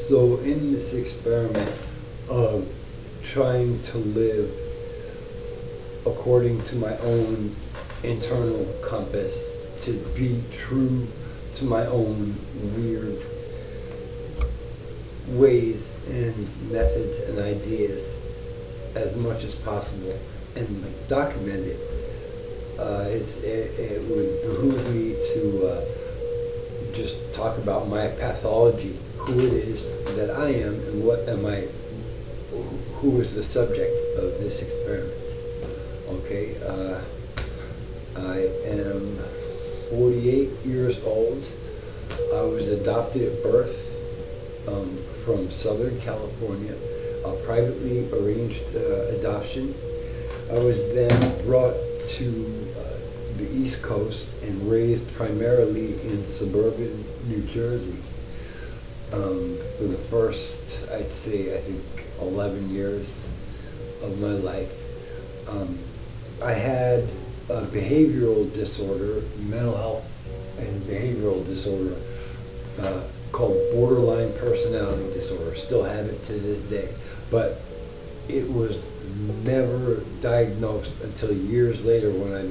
So in this experiment of trying to live according to my own internal compass, to be true to my own weird ways and methods and ideas as much as possible, and like document it, it would behoove me to just talk about my pathology, who it is that I am, and what am I, who is the subject of this experiment. Okay, I am 48 years old. I was adopted at birth from Southern California, a privately arranged adoption. I was then brought to the East Coast and raised primarily in suburban New Jersey for the first, I'd say, I think 11 years of my life. I had a behavioral disorder, mental health and behavioral disorder called borderline personality disorder. Still have it to this day, but it was never diagnosed until years later when I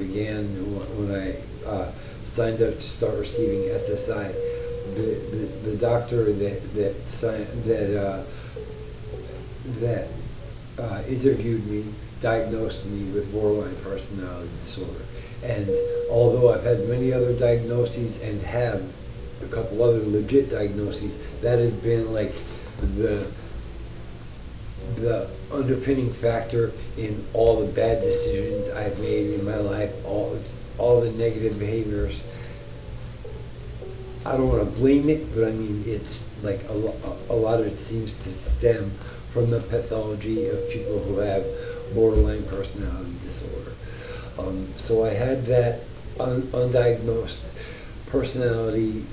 signed up to start receiving SSI. The doctor that interviewed me diagnosed me with borderline personality disorder. And although I've had many other diagnoses and have a couple other legit diagnoses, that has been like the underpinning factor in all the bad decisions I've made in my life, all the negative behaviors. I don't want to blame it, but I mean, it's like a lot of it seems to stem from the pathology of people who have borderline personality disorder. So I had that undiagnosed personality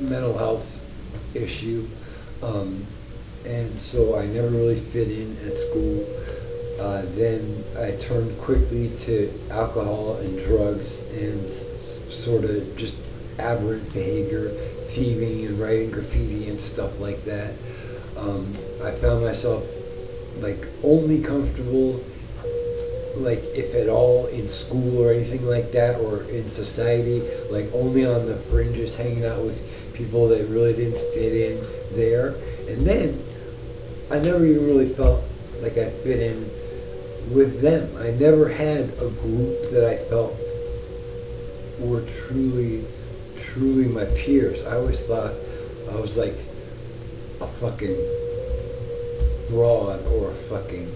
mental health issue, and so I never really fit in at school. Then I turned quickly to alcohol and drugs and sort of just aberrant behavior, thieving and writing graffiti and stuff like that. I found myself like only comfortable, like if at all, in school or anything like that, or in society, like only on the fringes, hanging out with people that really didn't fit in there. And then I never even really felt like I fit in with them. I never had a group that I felt were truly my peers. I always thought I was like a fucking fraud or a fucking,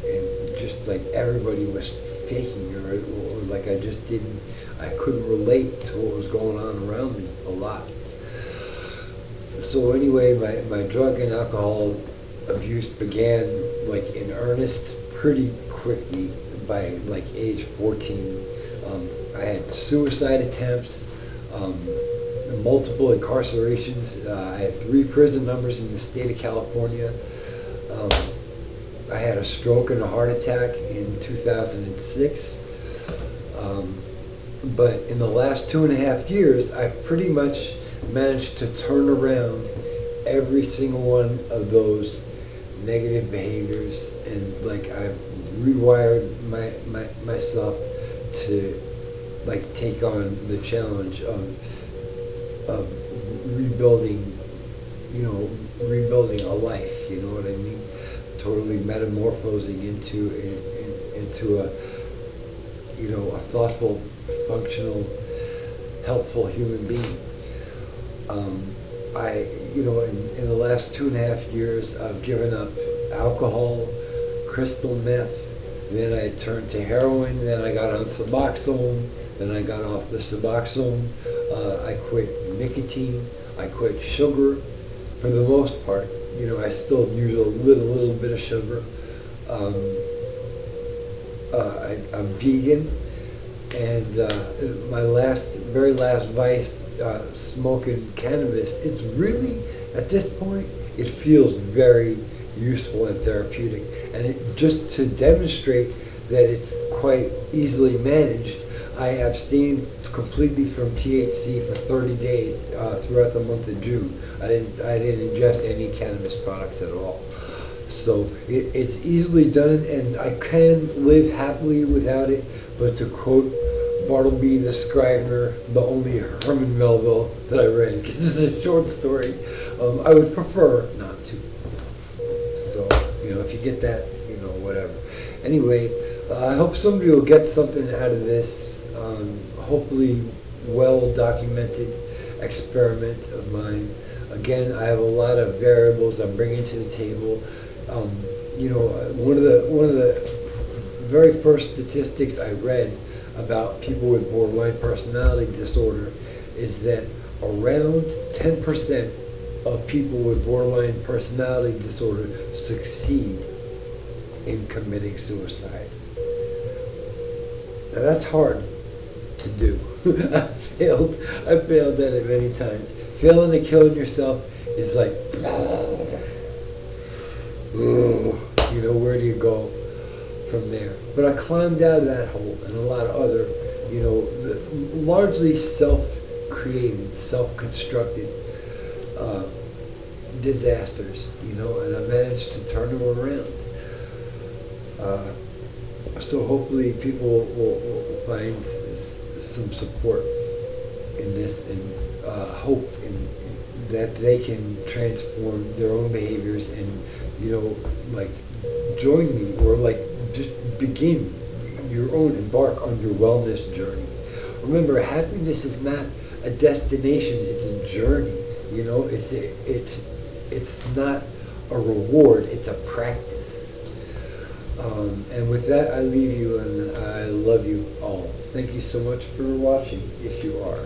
and just like everybody was faking, or like I couldn't relate to what was going on around me a lot. So anyway, my drug and alcohol abuse began like in earnest pretty quickly by like age 14. I had suicide attempts, multiple incarcerations. I had 3 prison numbers in the state of California. I had a stroke and a heart attack in 2006. But in the last 2.5 years, I've pretty much managed to turn around every single one of those negative behaviors, and like I've rewired myself to like take on the challenge of rebuilding, rebuilding a life, you know what I mean? Totally metamorphosing into a, a thoughtful, functional, helpful human being. In the last 2.5 years, I've given up alcohol, crystal meth, then I turned to heroin, then I got on Suboxone, then I got off the Suboxone, I quit nicotine, I quit sugar, for the most part. I still use a little bit of sugar. I'm vegan, and my very last vice, smoking cannabis, it's really, at this point, it feels very useful and therapeutic. And just to demonstrate that it's quite easily managed, I abstained completely from THC for 30 days throughout the month of June. I didn't ingest any cannabis products at all. So it's easily done, and I can live happily without it. But to quote Bartleby the Scrivener, the only Herman Melville that I read, because it's a short story, I would prefer not to. So, if you get that, whatever. Anyway, I hope somebody will get something out of this, hopefully well-documented experiment of mine. Again, I have a lot of variables I'm bringing to the table. One of the very first statistics I read about people with borderline personality disorder is that around 10% of people with borderline personality disorder succeed in committing suicide. Now that's hard to do. I've failed at it many times. Failing at killing yourself is like, where do you go from there? But I climbed out of that hole and a lot of other, largely self-created, self-constructed disasters, and I managed to turn them around. So hopefully people will find some support in this, and hope that they can transform their own behaviors and, join me, or just begin embark on your wellness journey. Remember, happiness is not a destination, it's a journey. It's not a reward, it's a practice. And with that, I leave you, and I love you all. Thank you so much for watching, if you are.